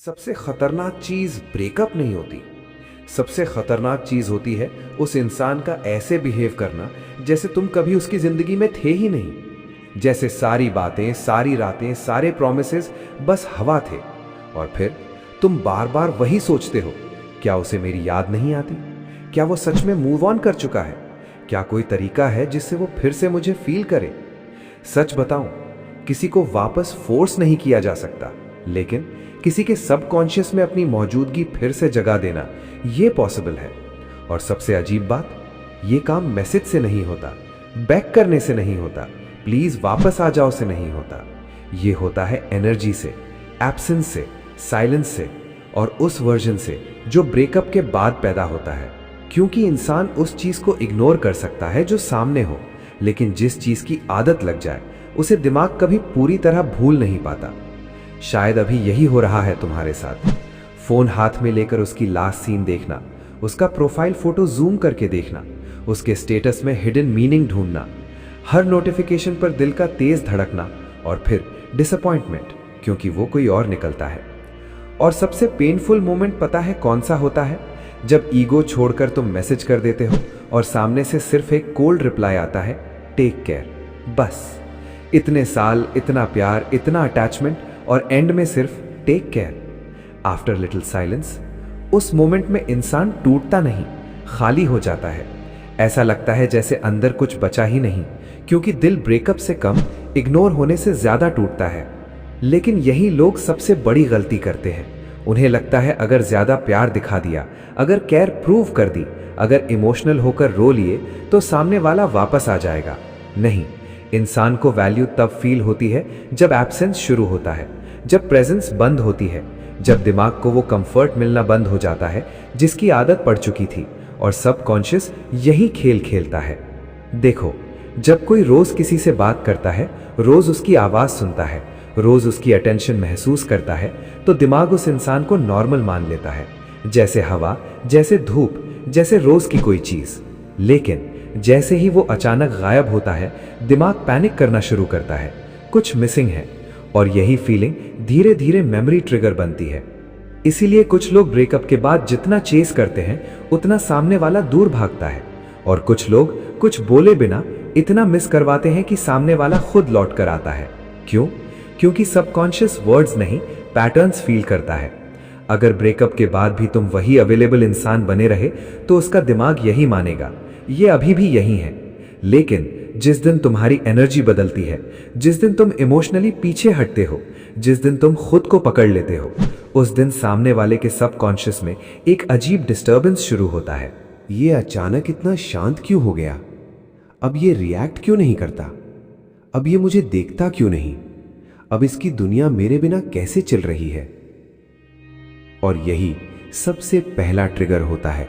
सबसे खतरनाक चीज ब्रेकअप नहीं होती। सबसे खतरनाक चीज होती है उस इंसान का ऐसे बिहेव करना जैसे तुम कभी उसकी जिंदगी में थे ही नहीं, जैसे सारी बातें, सारी रातें, सारे प्रॉमिसेस बस हवा थे। और फिर तुम बार बार वही सोचते हो, क्या उसे मेरी याद नहीं आती? क्या वो सच में मूव ऑन कर चुका है? क्या कोई तरीका है जिससे वो फिर से मुझे फील करे? सच बताऊं, किसी को वापस फोर्स नहीं किया जा सकता, लेकिन किसी के सबकॉन्शियस में अपनी मौजूदगी फिर से जगा देना ये पॉसिबल है। और सबसे अजीब बात, ये काम मैसेज से नहीं होता, बैक करने से नहीं होता, प्लीज वापस आ जाओ से नहीं होता। ये होता है एनर्जी से, एब्सेंस से, साइलेंस से, और उस वर्जन से जो ब्रेकअप के बाद पैदा होता है। क्योंकि इंसान उस चीज को इग्नोर कर सकता है जो सामने हो, लेकिन जिस चीज की आदत लग जाए उसे दिमाग कभी पूरी तरह भूल नहीं पाता। शायद अभी यही हो रहा है तुम्हारे साथ। फोन हाथ में लेकर उसकी लास्ट सीन देखना, उसका प्रोफाइल फोटो जूम करके देखना, उसके स्टेटस में हिडन मीनिंग ढूंढना, हर नोटिफिकेशन पर दिल का तेज धड़कना, और फिर डिसअपॉइंटमेंट क्योंकि वो कोई और निकलता है। और सबसे पेनफुल मोमेंट पता है कौन सा होता है? जब ईगो छोड़कर तुम मैसेज कर देते हो और सामने से सिर्फ एक कोल्ड रिप्लाई आता है, टेक केयर। बस इतने साल, इतना प्यार, इतना अटैचमेंट, और एंड में सिर्फ take care. After little silence, उस मोमेंट में इंसान टूटता नहीं, खाली हो जाता है। ऐसा लगता है जैसे अंदर कुछ बचा ही नहीं, क्योंकि दिल ब्रेकअप से कम, इग्नोर होने से ज्यादा टूटता है। लेकिन यही लोग सबसे बड़ी गलती करते हैं। उन्हें लगता है अगर ज्यादा प्यार दिखा दिया, अगर केयर प्रूव कर दी, अगर इमोशनल होकर रो लिए तो सामने वाला वापस आ जाएगा। नहीं, इंसान को वैल्यू तब फील होती है जब एब्सेंस शुरू होता है, जब प्रेजेंस बंद होती है, जब दिमाग को वो कंफर्ट मिलना बंद हो जाता है जिसकी आदत पड़ चुकी थी। और सबकॉन्शियस यही खेल खेलता है। देखो, जब कोई रोज किसी से बात करता है, रोज उसकी आवाज सुनता है, रोज उसकी अटेंशन महसूस करता है, तो दिमाग उस इंसान को नॉर्मल मान लेता है, जैसे हवा, जैसे धूप, जैसे रोज की कोई चीज। लेकिन जैसे ही वो अचानक गायब होता है, दिमाग पैनिक करना शुरू करता है, कुछ मिसिंग है। और यही फीलिंग धीरे धीरे मेमोरी ट्रिगर बनती है। इसीलिए कुछ लोग ब्रेकअप के बाद जितना चेस करते हैं उतना सामने वाला दूर भागता है, और कुछ लोग कुछ बोले बिना इतना मिस करवाते हैं कि सामने वाला खुद लौट कर आता है। क्यों? क्योंकि सबकॉन्शियस वर्ड्स नहीं, पैटर्न्स फील करता है। अगर ब्रेकअप के बाद भी तुम वही अवेलेबल इंसान बने रहे तो उसका दिमाग यही मानेगा, ये अभी भी यही है। लेकिन जिस दिन तुम्हारी एनर्जी बदलती है, जिस दिन तुम इमोशनली पीछे हटते हो, जिस दिन तुम खुद को पकड़ लेते हो, उस दिन सामने वाले के सबकॉन्शियस में एक अजीब डिस्टर्बेंस शुरू होता है। ये अचानक इतना शांत क्यों हो गया? अब ये रिएक्ट क्यों नहीं करता? अब ये मुझे देखता क्यों नहीं? अब इसकी दुनिया मेरे बिना कैसे चल रही है? और यही सबसे पहला ट्रिगर होता है,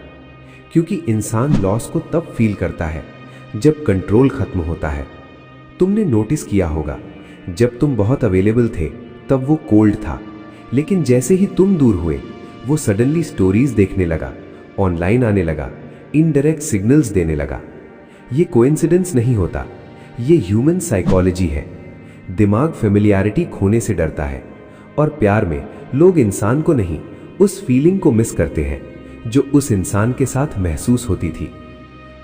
क्योंकि इंसान लॉस को तब फील करता है जब कंट्रोल खत्म होता है। तुमने नोटिस किया होगा, जब तुम बहुत अवेलेबल थे तब वो कोल्ड था, लेकिन जैसे ही तुम दूर हुए वो सडनली स्टोरीज देखने लगा, ऑनलाइन आने लगा, इनडायरेक्ट सिग्नल्स देने लगा। ये कोइंसिडेंस नहीं होता, ये ह्यूमन साइकोलॉजी है। दिमाग फेमिलियरिटी खोने से डरता है, और प्यार में लोग इंसान को नहीं, उस फीलिंग को मिस करते हैं जो उस इंसान के साथ महसूस होती थी।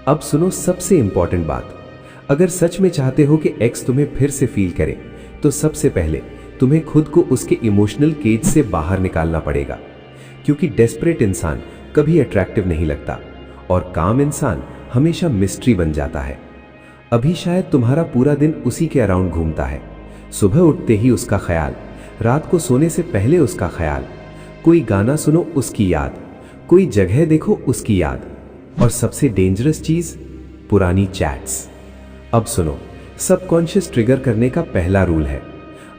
अब सुनो सबसे इंपॉर्टेंट बात, अगर सच में चाहते हो कि एक्स तुम्हें फिर से फील करे, तो सबसे पहले तुम्हें खुद को उसके इमोशनल केज से बाहर निकालना पड़ेगा। क्योंकि डेस्परेट इंसान कभी अट्रैक्टिव नहीं लगता, और काम इंसान हमेशा मिस्ट्री बन जाता है। अभी शायद तुम्हारा पूरा दिन उसी के अराउंड घूमता है। सुबह उठते ही उसका ख्याल, रात को सोने से पहले उसका ख्याल, कोई गाना सुनो उसकी याद, कोई जगह देखो उसकी याद, और सबसे डेंजरस चीज, पुरानी चैट्स। अब सुनो, सबकॉन्शियस ट्रिगर करने का पहला रूल है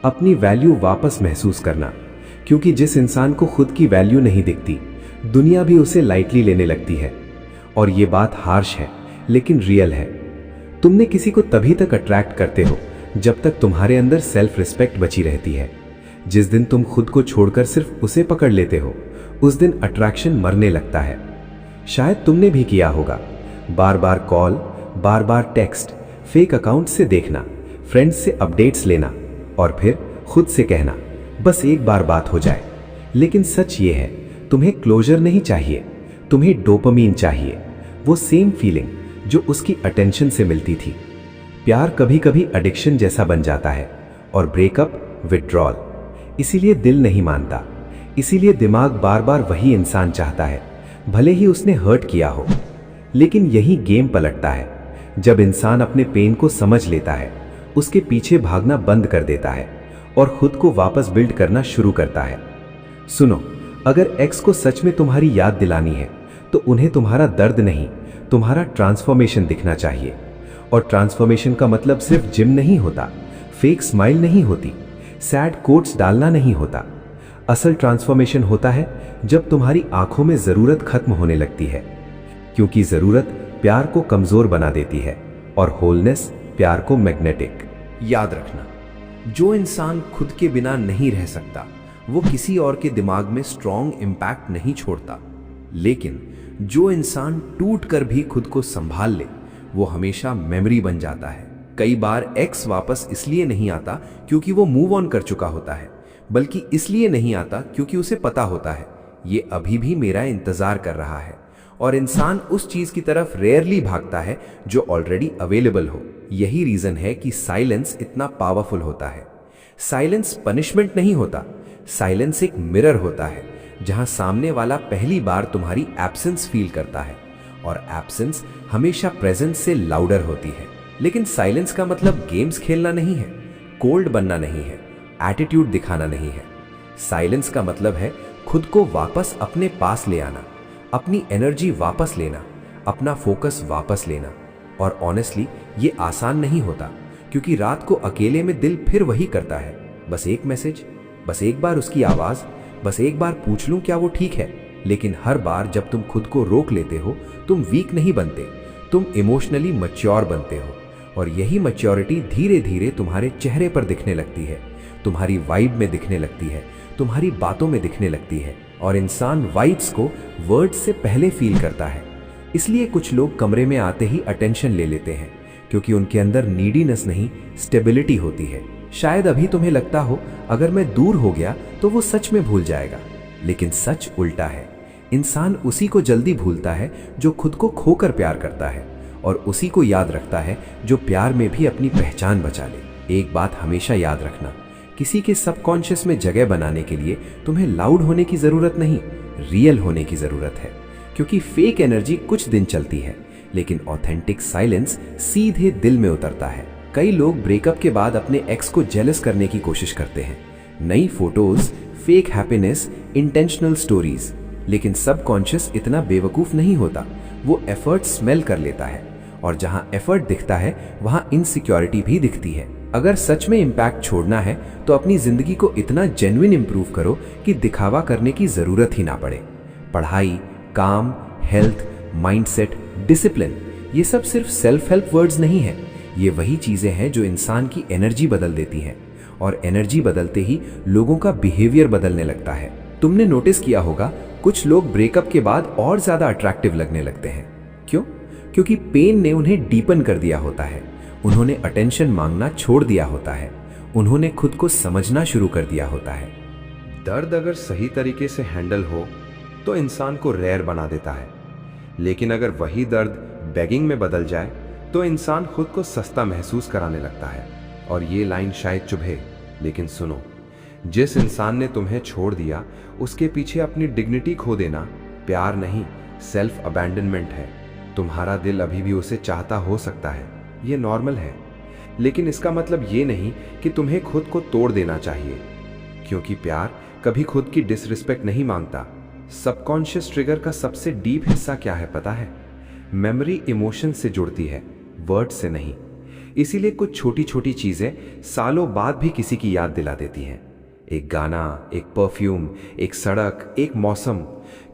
अपनी वैल्यू वापस महसूस करना। क्योंकि जिस इंसान को खुद की वैल्यू नहीं दिखती, दुनिया भी उसे लाइटली लेने लगती है। और ये बात हार्श है लेकिन रियल है। तुमने किसी को तभी तक अट्रैक्ट करते हो जब तक तुम्हारे अंदर सेल्फ रिस्पेक्ट बची रहती है। जिस दिन तुम खुद को छोड़कर सिर्फ उसे पकड़ लेते हो, उस दिन अट्रैक्शन मरने लगता है। शायद तुमने भी किया होगा, बार बार कॉल, बार बार टेक्स्ट, फेक अकाउंट से देखना, फ्रेंड्स से अपडेट्स लेना, और फिर खुद से कहना बस एक बार बात हो जाए। लेकिन सच ये है, तुम्हें क्लोजर नहीं चाहिए, तुम्हें डोपामीन चाहिए, वो सेम फीलिंग जो उसकी अटेंशन से मिलती थी। प्यार कभी कभी एडिक्शन जैसा बन जाता है और ब्रेकअप विथड्रॉल। इसीलिए दिल नहीं मानता, इसीलिए दिमाग बार बार वही इंसान चाहता है, भले ही उसने हर्ट किया हो। लेकिन यही गेम पलटता है जब इंसान अपने पेन को समझ लेता है, उसके पीछे भागना बंद कर देता है और खुद को वापस बिल्ड करना शुरू करता है। सुनो, अगर एक्स को सच में तुम्हारी याद दिलानी है तो उन्हें तुम्हारा दर्द नहीं, तुम्हारा ट्रांसफॉर्मेशन दिखना चाहिए। और ट्रांसफॉर्मेशन का मतलब सिर्फ जिम नहीं होता, फेक स्माइल नहीं होती, सैड कोट्स डालना नहीं होता। असल ट्रांसफॉर्मेशन होता है जब तुम्हारी आंखों में जरूरत खत्म होने लगती है, क्योंकि जरूरत प्यार को कमजोर बना देती है और होलनेस प्यार को मैग्नेटिक। याद रखना, जो इंसान खुद के बिना नहीं रह सकता वो किसी और के दिमाग में स्ट्रॉन्ग इंपैक्ट नहीं छोड़ता, लेकिन जो इंसान टूट कर भी खुद को संभाल ले वो हमेशा मेमोरी बन जाता है। कई बार एक्स वापस इसलिए नहीं आता क्योंकि वो मूव ऑन कर चुका होता है, बल्कि इसलिए नहीं आता क्योंकि उसे पता होता है ये अभी भी मेरा इंतजार कर रहा है। और इंसान उस चीज की तरफ रेयरली भागता है जो ऑलरेडी अवेलेबल हो। यही रीजन है कि साइलेंस इतना पावरफुल होता है। साइलेंस पनिशमेंट नहीं होता, साइलेंस एक मिरर होता है जहां सामने वाला पहली बार तुम्हारी एब्सेंस फील करता है, और एब्सेंस हमेशा प्रेजेंस से लाउडर होती है। लेकिन साइलेंस का मतलब गेम्स खेलना नहीं है, कोल्ड बनना नहीं है, एटीट्यूड दिखाना नहीं है। साइलेंस का मतलब है खुद को वापस अपने पास ले आना, अपनी एनर्जी वापस लेना, अपना फोकस वापस लेना। और ऑनेस्टली ये आसान नहीं होता, क्योंकि रात को अकेले में दिल फिर वही करता है, बस एक मैसेज, बस एक बार उसकी आवाज, बस एक बार पूछ लूं क्या वो ठीक है। लेकिन हर बार जब तुम खुद को रोक लेते हो, तुम वीक नहीं बनते, तुम इमोशनली मैच्योर बनते हो। और यही मैच्योरिटी धीरे धीरे तुम्हारे चेहरे पर दिखने लगती है, तुम्हारी वाइब में दिखने लगती है, तुम्हारी बातों में दिखने लगती है। और इंसान वाइब्स को वर्ड्स से पहले फील करता है। इसलिए कुछ लोग कमरे में आते ही अटेंशन ले लेते हैं, क्योंकि उनके अंदर नीडीनेस नहीं, स्टेबिलिटी होती है। शायद अभी तुम्हें लगता हो अगर मैं दूर हो गया तो वो सच में भूल जाएगा, लेकिन सच उल्टा है। इंसान उसी को जल्दी भूलता है जो खुद को खोकर प्यार करता है, और उसी को याद रखता है जो प्यार में भी अपनी पहचान बचा ले। एक बात हमेशा याद रखना, किसी के सबकॉन्शियस में जगह बनाने के लिए तुम्हें लाउड होने की जरूरत नहीं, रियल होने की जरूरत है। क्योंकि फेक एनर्जी कुछ दिन चलती है, लेकिन ऑथेंटिक साइलेंस सीधे दिल में उतरता है। कई लोग ब्रेकअप के बाद अपने एक्स को जेलस करने की कोशिश करते हैं, नई photos, fake happiness, intentional stories. लेकिन सबकॉन्शियस इतना बेवकूफ नहीं होता, वो एफर्ट स्मेल कर लेता है, और जहां एफर्ट दिखता है वहां इनसिक्योरिटी भी दिखती है। अगर सच में इंपैक्ट छोड़ना है तो अपनी जिंदगी को इतना जेन्युइन इंप्रूव करो कि दिखावा करने की जरूरत ही ना पड़े। पढ़ाई, काम, हेल्थ, माइंडसेट, डिसिप्लिन, ये सब सिर्फ सेल्फ हेल्प वर्ड्स नहीं है, ये वही चीजें हैं जो इंसान की एनर्जी बदल देती हैं, और एनर्जी बदलते ही लोगों का बिहेवियर बदलने लगता है। तुमने नोटिस किया होगा कुछ लोग ब्रेकअप के बाद और ज्यादा अट्रैक्टिव लगने लगते हैं। क्यों? क्योंकि पेन ने उन्हें डीपन कर दिया होता है, उन्होंने अटेंशन मांगना छोड़ दिया होता है, उन्होंने खुद को समझना शुरू कर दिया होता है। दर्द अगर सही तरीके से हैंडल हो तो इंसान को रेयर बना देता है, लेकिन अगर वही दर्द बेगिंग में बदल जाए तो इंसान खुद को सस्ता महसूस कराने लगता है। और ये लाइन शायद चुभे, लेकिन सुनो, जिस इंसान ने तुम्हें छोड़ दिया उसके पीछे अपनी डिग्निटी खो देना प्यार नहीं, सेल्फ अबैंडनमेंट है। तुम्हारा दिल अभी भी उसे चाहता हो सकता है, ये नॉर्मल है, लेकिन इसका मतलब ये नहीं कि तुम्हें खुद को तोड़ देना चाहिए, क्योंकि प्यार कभी खुद की डिसरिस्पेक्ट नहीं मांगता। सबकॉन्शियस ट्रिगर का सबसे डीप हिस्सा क्या है पता है? मेमोरी इमोशन से जुड़ती है, वर्ड से नहीं। इसीलिए कुछ छोटी छोटी चीजें सालों बाद भी किसी की याद दिला देती हैं। एक गाना, एक परफ्यूम, एक सड़क, एक मौसम,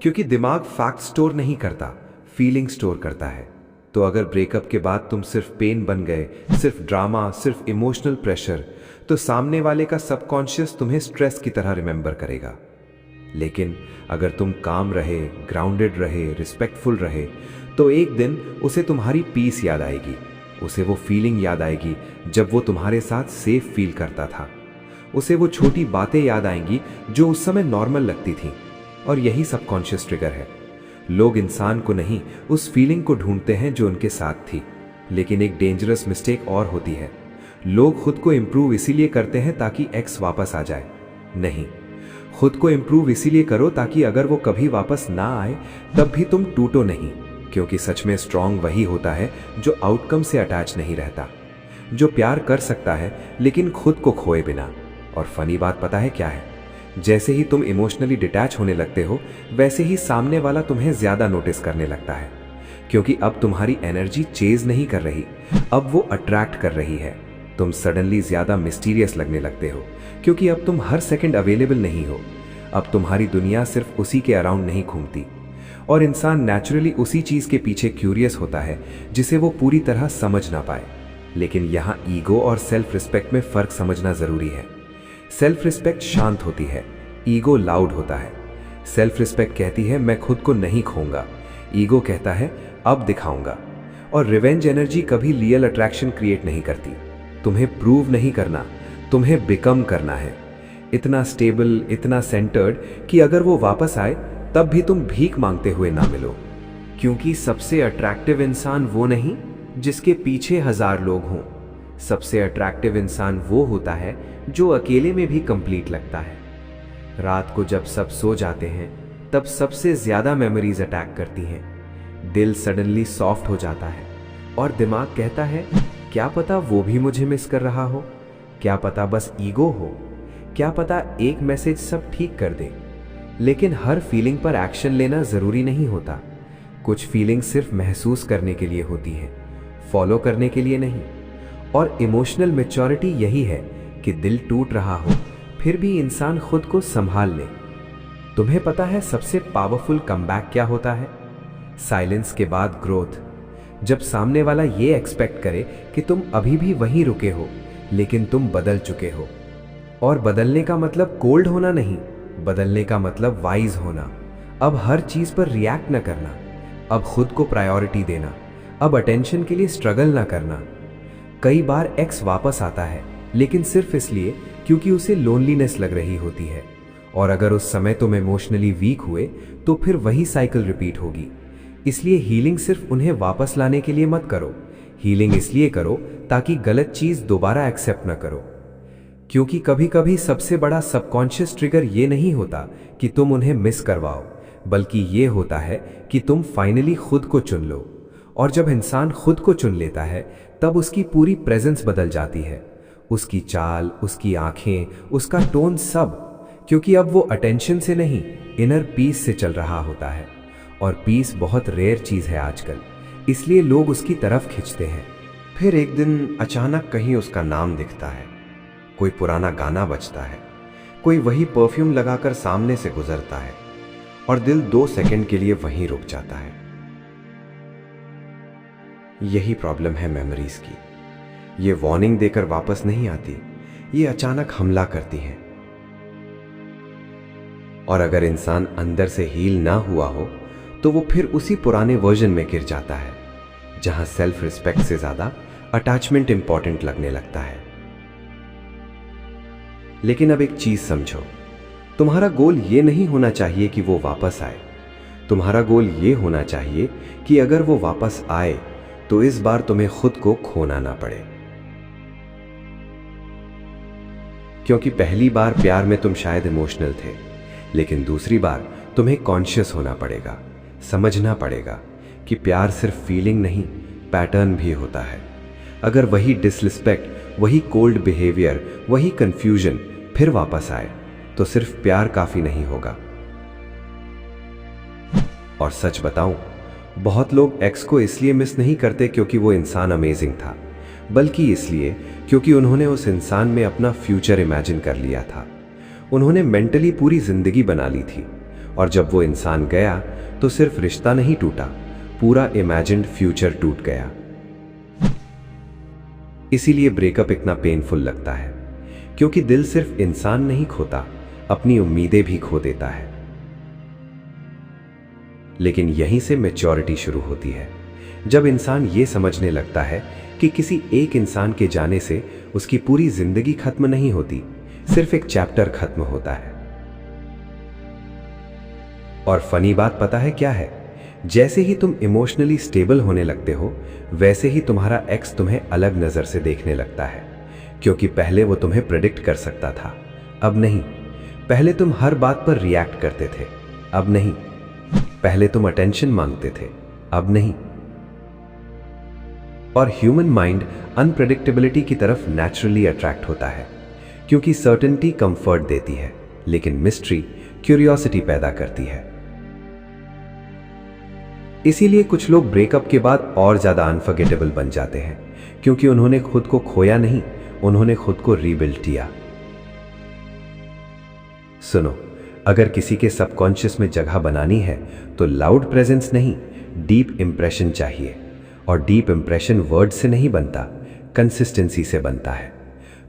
क्योंकि दिमाग फैक्ट स्टोर नहीं करता, फीलिंग स्टोर करता है। तो अगर ब्रेकअप के बाद तुम सिर्फ पेन बन गए, सिर्फ ड्रामा, सिर्फ इमोशनल प्रेशर, तो सामने वाले का सबकॉन्शियस तुम्हें स्ट्रेस की तरह रिमेंबर करेगा। लेकिन अगर तुम काम रहे, ग्राउंडेड रहे, रिस्पेक्टफुल रहे, तो एक दिन उसे तुम्हारी पीस याद आएगी, उसे वो फीलिंग याद आएगी जब वो तुम्हारे साथ सेफ फील करता था। उसे वो छोटी बातें याद आएंगी जो उस समय नॉर्मल लगती थीं। और यही सबकॉन्शियस ट्रिगर है। लोग इंसान को नहीं, उस फीलिंग को ढूंढते हैं जो उनके साथ थी। लेकिन एक डेंजरस मिस्टेक और होती है। लोग खुद को इंप्रूव इसीलिए करते हैं ताकि एक्स वापस आ जाए। नहीं, खुद को इंप्रूव इसीलिए करो ताकि अगर वो कभी वापस ना आए तब भी तुम टूटो नहीं। क्योंकि सच में स्ट्रांग वही होता है जो आउटकम से अटैच नहीं रहता, जो प्यार कर सकता है लेकिन खुद को खोए बिना। और फनी बात पता है क्या है? जैसे ही तुम इमोशनली डिटैच होने लगते हो, वैसे ही सामने वाला तुम्हें ज्यादा नोटिस करने लगता है। क्योंकि अब तुम्हारी एनर्जी चेज नहीं कर रही, अब वो अट्रैक्ट कर रही है। तुम सडनली ज्यादा मिस्टीरियस लगने लगते हो क्योंकि अब तुम हर सेकंड अवेलेबल नहीं हो। अब तुम्हारी दुनिया सिर्फ उसी के अराउंड नहीं घूमती। और इंसान नेचुरली उसी चीज के पीछे क्यूरियस होता है जिसे वो पूरी तरह समझ ना पाए। लेकिन यहाँ ईगो और सेल्फ रिस्पेक्ट में फर्क समझना जरूरी है। सेल्फ रिस्पेक्ट शांत होती है, ईगो लाउड होता है। सेल्फ रिस्पेक्ट कहती है मैं खुद को नहीं खोऊंगा, ईगो कहता है अब दिखाऊंगा। और रिवेंज एनर्जी कभी रियल अट्रैक्शन क्रिएट नहीं करती। तुम्हें प्रूव नहीं करना, तुम्हें बिकम करना है। इतना स्टेबल, इतना सेंटर्ड कि अगर वो वापस आए तब भी तुम भीख मांगते हुए ना मिलो। क्योंकि सबसे अट्रैक्टिव इंसान वो नहीं जिसके पीछे 1000 लोग हों। सबसे अट्रैक्टिव इंसान वो होता है जो अकेले में भी कंप्लीट लगता है। रात को जब सब सो जाते हैं तब सबसे ज्यादा मेमोरीज अटैक करती हैं। दिल सडनली सॉफ्ट हो जाता है और दिमाग कहता है क्या पता वो भी मुझे मिस कर रहा हो, क्या पता बस ईगो हो, क्या पता एक मैसेज सब ठीक कर दे। लेकिन हर फीलिंग पर एक्शन लेना जरूरी नहीं होता। कुछ फीलिंग सिर्फ महसूस करने के लिए होती है, फॉलो करने के लिए नहीं। और इमोशनल मैच्योरिटी यही है कि दिल टूट रहा हो फिर भी इंसान खुद को संभाल ले। तुम्हें पता है सबसे पावरफुल कमबैक क्या होता है? साइलेंस के बाद ग्रोथ। जब सामने वाला ये एक्सपेक्ट करे कि तुम अभी भी वहीं रुके हो लेकिन तुम बदल चुके हो। और बदलने का मतलब कोल्ड होना नहीं, बदलने का मतलब वाइज होना। अब हर चीज पर रिएक्ट न करना, अब खुद को प्रायोरिटी देना, अब अटेंशन के लिए स्ट्रगल ना करना। कई बार एक्स वापस आता है लेकिन सिर्फ इसलिए क्योंकि उसे लोनलीनेस लग रही होती है। और अगर उस समय तुम इमोशनली वीक हुए तो फिर वही साइकिल रिपीट होगी। इसलिए हीलिंग सिर्फ उन्हें वापस लाने के लिए मत करो, हीलिंग इसलिए करो ताकि गलत चीज दोबारा एक्सेप्ट न करो। क्योंकि कभी कभी सबसे बड़ा सबकॉन्शियस ट्रिगर ये नहीं होता कि तुम उन्हें मिस करवाओ, बल्कि ये होता है कि तुम फाइनली खुद को चुन लो। और जब इंसान खुद को चुन लेता है तब उसकी पूरी प्रेजेंस बदल जाती है, उसकी चाल, उसकी आंखें, उसका टोन, सब। क्योंकि अब वो अटेंशन से नहीं, इनर पीस से चल रहा होता है। और पीस बहुत रेयर चीज है आजकल, इसलिए लोग उसकी तरफ खिंचते हैं। फिर एक दिन अचानक कहीं उसका नाम दिखता है, कोई पुराना गाना बजता है, कोई वही परफ्यूम लगाकर सामने से गुजरता है और दिल 2 सेकंड के लिए वहीं रुक जाता है। यही प्रॉब्लम है मेमोरीज की। ये वार्निंग देकर वापस नहीं आती, ये अचानक हमला करती हैं। और अगर इंसान अंदर से हील ना हुआ हो तो वो फिर उसी पुराने वर्जन में गिर जाता है जहां सेल्फ रिस्पेक्ट से ज्यादा अटैचमेंट इंपॉर्टेंट लगने लगता है। लेकिन अब एक चीज समझो, तुम्हारा गोल ये नहीं होना चाहिए कि वो वापस आए। तुम्हारा गोल ये होना चाहिए कि अगर वो वापस आए तो इस बार तुम्हें खुद को खोना ना पड़े। क्योंकि पहली बार प्यार में तुम शायद इमोशनल थे, लेकिन दूसरी बार तुम्हें कॉन्शियस होना पड़ेगा, समझना पड़ेगा कि प्यार सिर्फ फीलिंग नहीं, पैटर्न भी होता है। अगर वही डिसरिस्पेक्ट, वही कोल्ड बिहेवियर, वही कंफ्यूजन फिर वापस आए तो सिर्फ प्यार काफी नहीं होगा। और सच बताऊं, बहुत लोग एक्स को इसलिए मिस नहीं करते क्योंकि वो इंसान अमेजिंग था, बल्कि इसलिए क्योंकि उन्होंने उस इंसान में अपना फ्यूचर इमेजिन कर लिया था। उन्होंने मेंटली पूरी जिंदगी बना ली थी। और जब वो इंसान गया तो सिर्फ रिश्ता नहीं टूटा, पूरा इमेजिन्ड फ्यूचर टूट गया। इसीलिए ब्रेकअप इतना पेनफुल लगता है, क्योंकि दिल सिर्फ इंसान नहीं खोता, अपनी उम्मीदें भी खो देता है। लेकिन यहीं से मैच्योरिटी शुरू होती है, जब इंसान ये समझने लगता है कि किसी एक इंसान के जाने से उसकी पूरी जिंदगी खत्म नहीं होती, सिर्फ एक चैप्टर खत्म होता है। और फनी बात पता है क्या है? जैसे ही तुम इमोशनली स्टेबल होने लगते हो, वैसे ही तुम्हारा एक्स तुम्हें अलग नजर से देखने लगता है। क्योंकि पहले वो तुम्हें प्रेडिक्ट कर सकता था, अब नहीं। पहले तुम हर बात पर रिएक्ट करते थे, अब नहीं। पहले तुम अटेंशन मांगते थे, अब नहीं। और ह्यूमन माइंड अनप्रेडिक्टेबिलिटी की तरफ नेचुरली अट्रैक्ट होता है, क्योंकि सर्टेनिटी कंफर्ट देती है, लेकिन मिस्ट्री क्यूरियोसिटी पैदा करती है। इसीलिए कुछ लोग ब्रेकअप के बाद और ज्यादा अनफॉरगेटेबल बन जाते हैं, क्योंकि उन्होंने खुद को खोया नहीं, उन्होंने खुद को रीबिल्ड किया। सुनो, अगर किसी के सबकॉन्शियस में जगह बनानी है तो लाउड प्रेजेंस नहीं, डीप इंप्रेशन चाहिए। और डीप इंप्रेशन वर्ड से नहीं बनता, कंसिस्टेंसी से बनता है।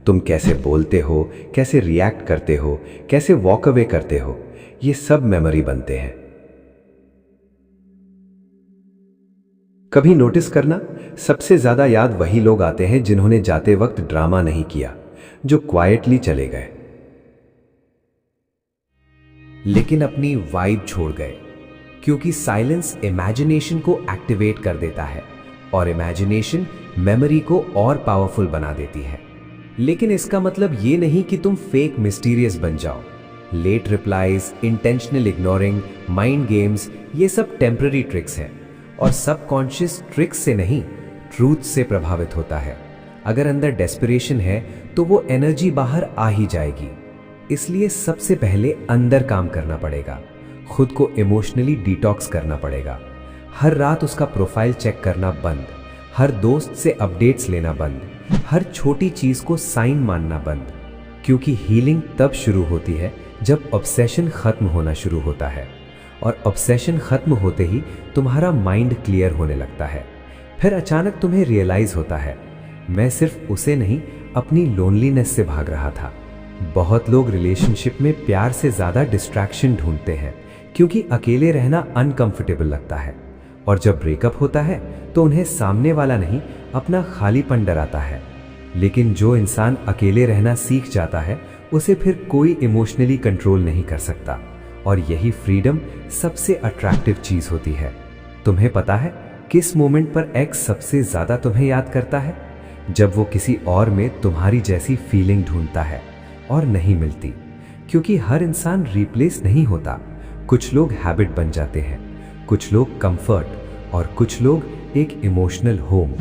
तुम कैसे बोलते हो, कैसे रिएक्ट करते हो, कैसे वॉक अवे करते हो, ये सब मेमोरी बनते हैं। कभी नोटिस करना, सबसे ज्यादा याद वही लोग आते हैं जिन्होंने जाते वक्त ड्रामा नहीं किया, जो क्वाइटली चले गए लेकिन अपनी वाइब छोड़ गए। क्योंकि साइलेंस इमेजिनेशन को एक्टिवेट कर देता है और इमेजिनेशन मेमोरी को और पावरफुल बना देती है। लेकिन इसका मतलब ये नहीं कि तुम फेक मिस्टीरियस बन जाओ। Late replies, intentional ignoring, mind games, ये सब टेम्पररी ट्रिक्स हैं। और सबकॉन्शियस ट्रिक्स से नहीं, ट्रूथ से प्रभावित होता है। अगर अंदर डेस्परेशन है तो वो एनर्जी बाहर आ ही जाएगी। इसलिए सबसे पहले अंदर काम करना पड़ेगा, खुद को इमोशनली डिटॉक्स करना पड़ेगा। हर रात उसका प्रोफाइल चेक करना बंद, हर दोस्त से अपडेट्स लेना बंद, हर छोटी चीज को साइन मानना बंद। क्योंकि हीलिंग तब शुरू होती है जब ऑब्सेशन खत्म होना शुरू होता है। और ऑब्सेशन खत्म होते ही तुम्हारा माइंड क्लियर होने लगता है। फिर अचानक तुम्हें रियलाइज होता है, मैं सिर्फ उसे नहीं, अपनी लोनलीनेस से भाग रहा था। बहुत लोग रिलेशनशिप में प्यार से ज्यादा डिस्ट्रैक्शन ढूंढते हैं, क्योंकि अकेले रहना अनकंफर्टेबल लगता है। और जब ब्रेकअप होता है तो उन्हें सामने वाला नहीं, अपना खालीपन डराता है। लेकिन जो इंसान अकेले रहना सीख जाता है, उसे फिर कोई इमोशनली कंट्रोल नहीं कर सकता। और यही फ्रीडम सबसे अट्रैक्टिव चीज होती है। तुम्हें पता है किस मोमेंट पर एक्स सबसे ज्यादा तुम्हें याद करता है? जब वो किसी और में तुम्हारी जैसी फीलिंग ढूंढता है और नहीं मिलती। क्योंकि हर इंसान रिप्लेस नहीं होता। कुछ लोग हैबिट बन जाते हैं, कुछ लोग कंफर्ट, और कुछ लोग एक इमोशनल होम।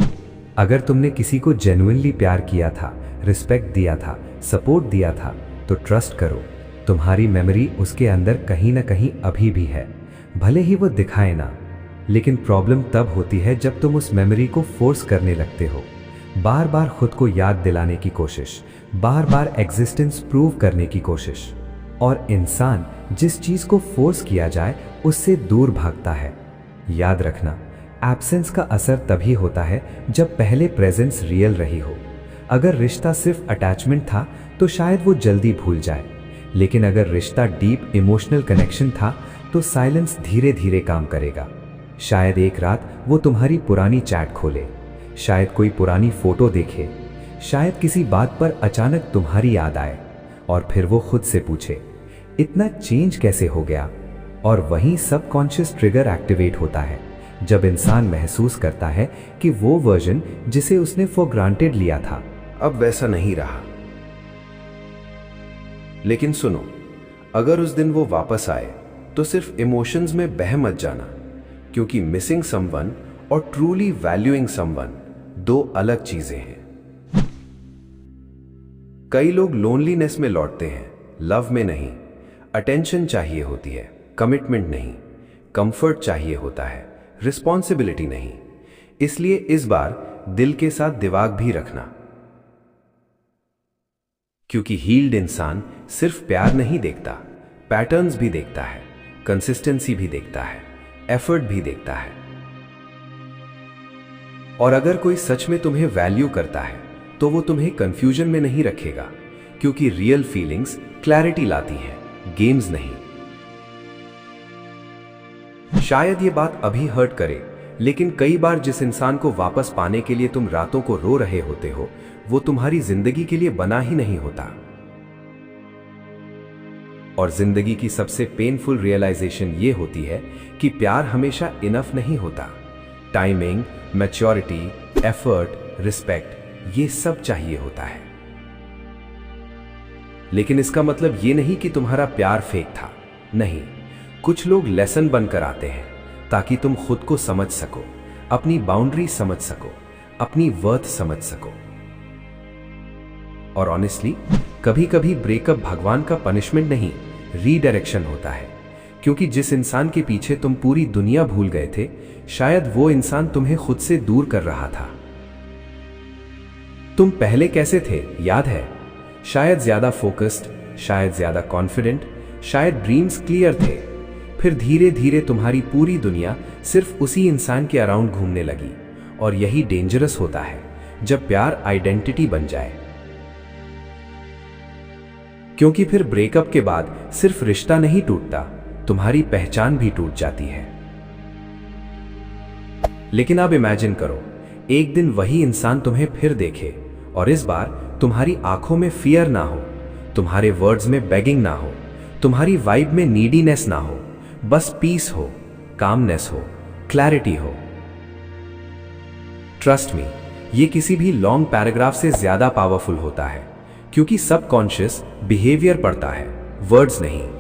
अगर तुमने किसी को जेन्युइनली प्यार किया था, रिस्पेक्ट दिया था, सपोर्ट दिया था, तो ट्रस्ट करो, तुम्हारी मेमोरी उसके अंदर कहीं ना कहीं अभी भी है, भले ही वो दिखाए ना। लेकिन प्रॉब्लम तब होती है जब तुम उस मेमोरी को फोर्स करने लगते हो, बार बार खुद को याद दिलाने की कोशिश, बार बार एग्जिस्टेंस प्रूव करने की कोशिश। और इंसान जिस चीज को फोर्स किया जाए उससे दूर भागता है। याद रखना, एब्सेंस का असर तभी होता है जब पहले प्रेजेंस रियल रही हो। अगर रिश्ता सिर्फ अटैचमेंट था तो शायद वो जल्दी भूल जाए, लेकिन अगर रिश्ता डीप इमोशनल कनेक्शन था तो साइलेंस धीरे धीरे काम करेगा। शायद एक रात वो तुम्हारी पुरानी चैट खोले, शायद कोई पुरानी फोटो देखे, शायद किसी बात पर अचानक तुम्हारी याद आए, और फिर वो खुद से पूछे, इतना चेंज कैसे हो गया? और वहीं सबकॉन्शियस ट्रिगर एक्टिवेट होता है, जब इंसान महसूस करता है कि वो वर्जन जिसे उसने फॉर ग्रांटेड लिया था अब वैसा नहीं रहा। लेकिन सुनो, अगर उस दिन वो वापस आए तो सिर्फ इमोशंस में बह मत जाना, क्योंकि मिसिंग समवन और ट्रूली वैल्यूइंग समवन दो अलग चीजें हैं। कई लोग लोनलीनेस में लौटते हैं, लव में नहीं। अटेंशन चाहिए होती है, कमिटमेंट नहीं। कंफर्ट चाहिए होता है, रिस्पॉन्सिबिलिटी नहीं। इसलिए इस बार दिल के साथ दिमाग भी रखना, क्योंकि हील्ड इंसान सिर्फ प्यार नहीं देखता, पैटर्न्स भी देखता है, कंसिस्टेंसी भी देखता है, एफर्ट भी देखता है। और अगर कोई सच में तुम्हें वैल्यू करता है तो वो तुम्हें कंफ्यूजन में नहीं रखेगा, क्योंकि रियल फीलिंग्स क्लैरिटी लाती हैं, गेम्स नहीं। शायद ये बात अभी हर्ट करे, लेकिन कई बार जिस इंसान को वापस पाने के लिए तुम रातों को रो रहे होते हो, वो तुम्हारी जिंदगी के लिए बना ही नहीं होता। और जिंदगी की सबसे पेनफुल रियलाइजेशन ये होती है कि प्यार हमेशा इनफ नहीं होता। टाइमिंग, मैच्योरिटी, एफर्ट, रिस्पेक्ट, ये सब चाहिए होता है। लेकिन इसका मतलब ये नहीं कि तुम्हारा प्यार फेक था। नहीं, कुछ लोग लेसन बनकर आते हैं ताकि तुम खुद को समझ सको, अपनी बाउंड्री समझ सको, अपनी वर्थ समझ सको। और ऑनेस्टली, कभी कभी ब्रेकअप भगवान का पनिशमेंट नहीं, रीडायरेक्शन होता है। क्योंकि जिस इंसान के पीछे तुम पूरी दुनिया भूल गए थे, शायद वो इंसान तुम्हें खुद से दूर कर रहा था। तुम पहले कैसे थे, याद है? शायद ज्यादा फोकस्ड, शायद ज्यादा कॉन्फिडेंट, शायद ड्रीम्स क्लियर थे। फिर धीरे धीरे तुम्हारी पूरी दुनिया सिर्फ उसी इंसान के अराउंड घूमने लगी। और यही डेंजरस होता है, जब प्यार आइडेंटिटी बन जाए। क्योंकि फिर ब्रेकअप के बाद सिर्फ रिश्ता नहीं टूटता, तुम्हारी पहचान भी टूट जाती है। लेकिन अब इमेजिन करो, एक दिन वही इंसान तुम्हें फिर देखे और इस बार तुम्हारी आंखों में फियर ना हो, तुम्हारे वर्ड्स में बेगिंग ना हो, तुम्हारी वाइब में नीडीनेस ना हो, बस पीस हो, कामनेस हो, क्लैरिटी हो। ट्रस्ट मी, ये किसी भी लॉन्ग पैराग्राफ से ज्यादा पावरफुल होता है, क्योंकि सबकॉन्शियस बिहेवियर पड़ता है, वर्ड्स नहीं।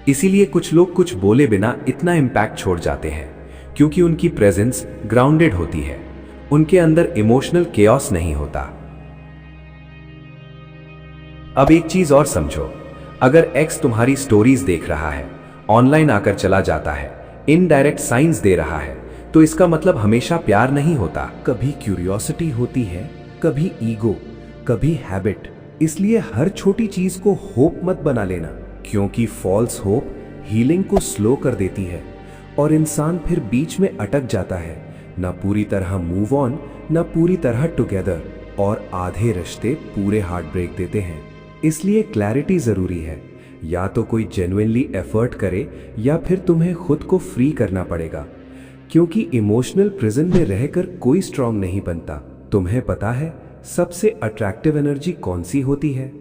इसीलिए कुछ लोग कुछ बोले बिना इतना इंपैक्ट छोड़ जाते हैं, क्योंकि उनकी प्रेजेंस ग्राउंडेड होती है, उनके अंदर इमोशनल केओस नहीं होता। अब एक चीज और समझो, अगर एक्स तुम्हारी स्टोरीज देख रहा है, ऑनलाइन आकर चला जाता है, इनडायरेक्ट साइंस दे रहा है, तो इसका मतलब हमेशा प्यार नहीं होता। कभी क्यूरियोसिटी होती है, कभी ईगो, कभी हैबिट। इसलिए हर छोटी चीज को होप मत बना लेना, क्योंकि फॉल्स होप हीलिंग को स्लो कर देती है और इंसान फिर बीच में अटक जाता है, ना पूरी तरह मूव ऑन, ना पूरी तरह टुगेदर, और आधे रिश्ते पूरे हार्ट ब्रेक देते हैं। इसलिए क्लैरिटी जरूरी है, या तो कोई जेन्युइनली एफर्ट करे या फिर तुम्हें खुद को फ्री करना पड़ेगा, क्योंकि इमोशनल प्रिजन में रहकर कोई स्ट्रांग नहीं बनता। तुम्हें पता है सबसे अट्रैक्टिव एनर्जी कौन सी होती है?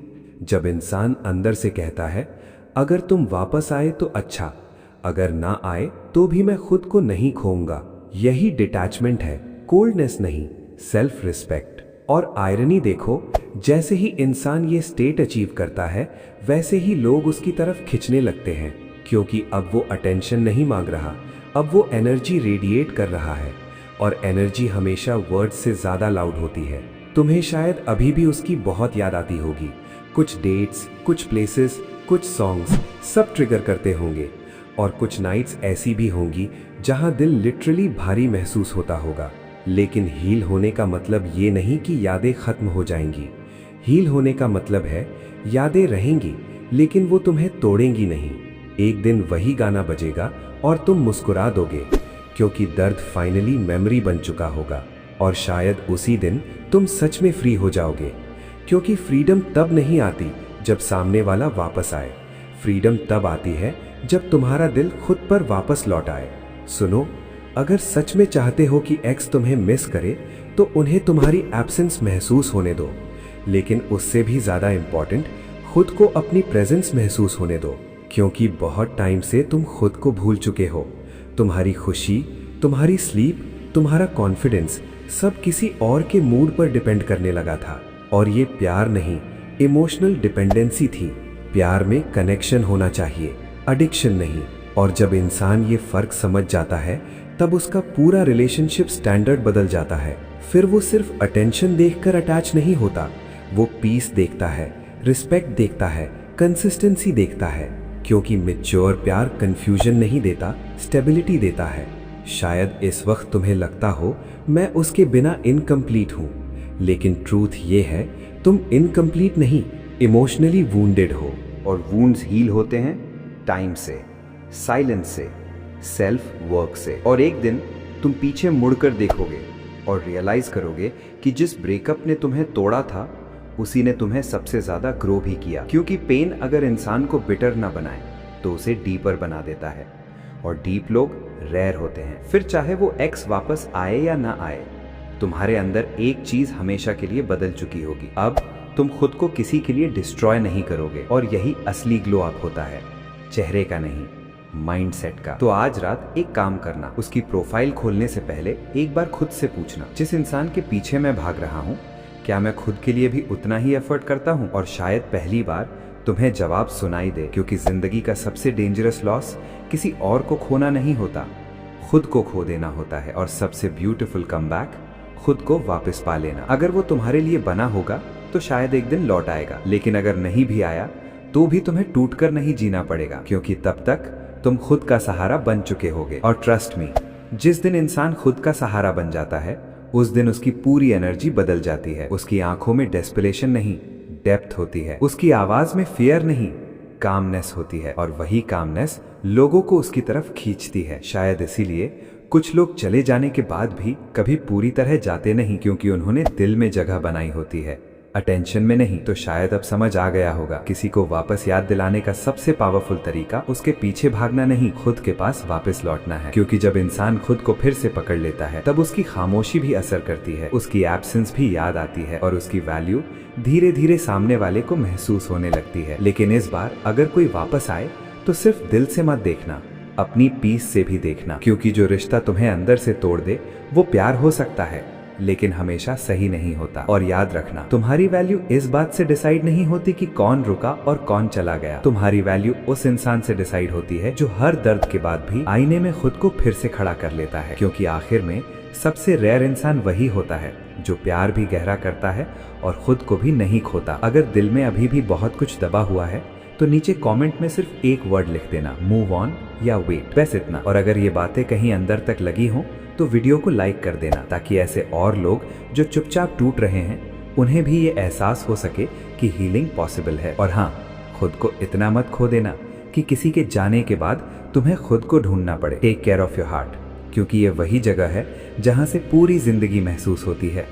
जब इंसान अंदर से कहता है, अगर तुम वापस आए तो अच्छा, अगर ना आए तो भी मैं खुद को नहीं खोऊंगा। यही डिटैचमेंट है, कोल्डनेस नहीं, सेल्फ रिस्पेक्ट। और आयरनी देखो, जैसे ही इंसान ये स्टेट अचीव करता है, वैसे ही लोग उसकी तरफ खिंचने लगते हैं, क्योंकि अब वो अटेंशन नहीं मांग रहा, अब वो एनर्जी रेडिएट कर रहा है। और एनर्जी हमेशा वर्ड्स से ज्यादा लाउड होती है। तुम्हें शायद अभी भी उसकी बहुत याद आती होगी। कुछ डेट्स, कुछ प्लेसेस, कुछ सॉन्ग्स, सब ट्रिगर करते होंगे। और कुछ नाइट्स ऐसी भी होंगी जहां दिल लिटरली भारी महसूस होता होगा। लेकिन हील होने का मतलब ये नहीं कि यादें खत्म हो जाएंगी। हील होने का मतलब है यादें रहेंगी, लेकिन वो तुम्हें तोड़ेंगी नहीं। एक दिन वही गाना बजेगा और तुम मुस्कुरा दोगे, क्योंकि दर्द फाइनली मेमोरी बन चुका होगा। और शायद उसी दिन तुम सच में फ्री हो जाओगे, क्योंकि फ्रीडम तब नहीं आती जब सामने वाला वापस आए। फ्रीडम तब आती है जब तुम्हारा दिल खुद पर वापस लौट आए। सुनो, अगर सच में चाहते हो कि एक्स तुम्हें मिस करे, तो उन्हें तुम्हारी एब्सेंस महसूस होने दो। लेकिन उससे भी ज्यादा इंपॉर्टेंट, खुद को अपनी प्रेजेंस महसूस होने दो, क्योंकि बहुत टाइम से तुम खुद को भूल चुके हो। तुम्हारी खुशी, तुम्हारी स्लीप, तुम्हारा कॉन्फिडेंस सब किसी और के मूड पर डिपेंड करने लगा था। और ये प्यार नहीं, इमोशनल डिपेंडेंसी थी। प्यार में कनेक्शन होना चाहिए, एडिक्शन नहीं। और जब इंसान ये फर्क समझ जाता है, तब उसका पूरा रिलेशनशिप स्टैंडर्ड बदल जाता है। फिर वो सिर्फ अटेंशन देखकर अटैच नहीं होता, वो पीस देखता है, रिस्पेक्ट देखता है, कंसिस्टेंसी देखता है। क्योंकि मैच्योर प्यार कंफ्यूजन नहीं देता, स्टेबिलिटी देता है। शायद इस वक्त तुम्हें लगता हो मैं उसके बिना इनकम्प्लीट हूं, लेकिन ट्रूथ ये है, तुम इनकम्प्लीट नहीं, इमोशनली वूंडेड हो। और वूंड्स हील होते हैं टाइम से, साइलेंस से, सेल्फ वर्क से। और एक दिन तुम पीछे मुड़कर देखोगे और रियलाइज करोगे कि जिस ब्रेकअप ने तुम्हें तोड़ा था, उसी ने तुम्हें सबसे ज्यादा ग्रो भी किया। क्योंकि पेन अगर इंसान को बिटर ना बनाए तो उसे डीपर बना देता है, और डीप लोग रेयर होते हैं। फिर चाहे वो एक्स वापस आए या ना आए, तुम्हारे अंदर एक चीज हमेशा के लिए बदल चुकी होगी। अब तुम खुद को किसी के लिए डिस्ट्रॉय नहीं करोगे, और यही असली ग्लो अप होता है, चेहरे का नहीं, माइंडसेट का। तो आज रात एक काम करना, उसकी प्रोफाइल खोलने से पहले एक बार खुद से पूछना, जिस इंसान के पीछे मैं भाग रहा हूँ, क्या मैं खुद के लिए भी उतना ही एफर्ट करता हूँ? और शायद पहली बार तुम्हें जवाब सुनाई दे, क्योंकि जिंदगी का सबसे डेंजरस लॉस किसी और को खोना नहीं होता, खुद को खो देना होता है। और सबसे ब्यूटीफुल कमबैक खुद को वापस पा लेना। अगर वो तुम्हारे लिए बना होगा तो शायद एक दिन लौट आएगा, लेकिन अगर नहीं भी आया तो भी तुम्हें टूटकर नहीं जीना पड़ेगा, क्योंकि तब तक तुम खुद का सहारा बन चुके होगे। और ट्रस्ट मी, जिस दिन इंसान खुद का सहारा बन जाता है उस दिन उसकी पूरी एनर्जी बदल जाती है। उसकी आंखों में डेस्परेशन नहीं, डेप्थ होती है। उसकी आवाज में फियर नहीं, कामनेस होती है। और वही कामनेस लोगों को उसकी तरफ खींचती है। शायद इसीलिए कुछ लोग चले जाने के बाद भी कभी पूरी तरह जाते नहीं, क्योंकि उन्होंने दिल में जगह बनाई होती है, अटेंशन में नहीं। तो शायद अब समझ आ गया होगा, किसी को वापस याद दिलाने का सबसे पावरफुल तरीका उसके पीछे भागना नहीं, खुद के पास वापस लौटना है। क्योंकि जब इंसान खुद को फिर से पकड़ लेता है तब उसकी खामोशी भी असर करती है, उसकी एब्सेंस भी याद आती है, और उसकी वैल्यू धीरे धीरे सामने वाले को महसूस होने लगती है। लेकिन इस बार अगर कोई वापस आए तो सिर्फ दिल से मत देखना, अपनी पीस से भी देखना। क्योंकि जो रिश्ता तुम्हें अंदर से तोड़ दे वो प्यार हो सकता है, लेकिन हमेशा सही नहीं होता। और याद रखना, तुम्हारी वैल्यू इस बात से डिसाइड नहीं होती कि कौन रुका और कौन चला गया। तुम्हारी वैल्यू उस इंसान से डिसाइड होती है जो हर दर्द के बाद भी आईने में खुद को फिर से खड़ा कर लेता है। क्योंकि आखिर में सबसे रेयर इंसान वही होता है जो प्यार भी गहरा करता है और खुद को भी नहीं खोता। अगर दिल में अभी भी बहुत कुछ दबा हुआ है तो नीचे कमेंट में सिर्फ एक वर्ड लिख देना, मूव ऑन या वेट, बस इतना। और अगर ये बातें कहीं अंदर तक लगी हों तो वीडियो को लाइक कर देना, ताकि ऐसे और लोग जो चुपचाप टूट रहे हैं उन्हें भी ये एहसास हो सके कि हीलिंग पॉसिबल है। और हाँ, खुद को इतना मत खो देना कि किसी के जाने के बाद तुम्हें खुद को ढूंढना पड़े। Take care of your heart, क्योंकि ये वही जगह है जहाँ से पूरी जिंदगी महसूस होती है।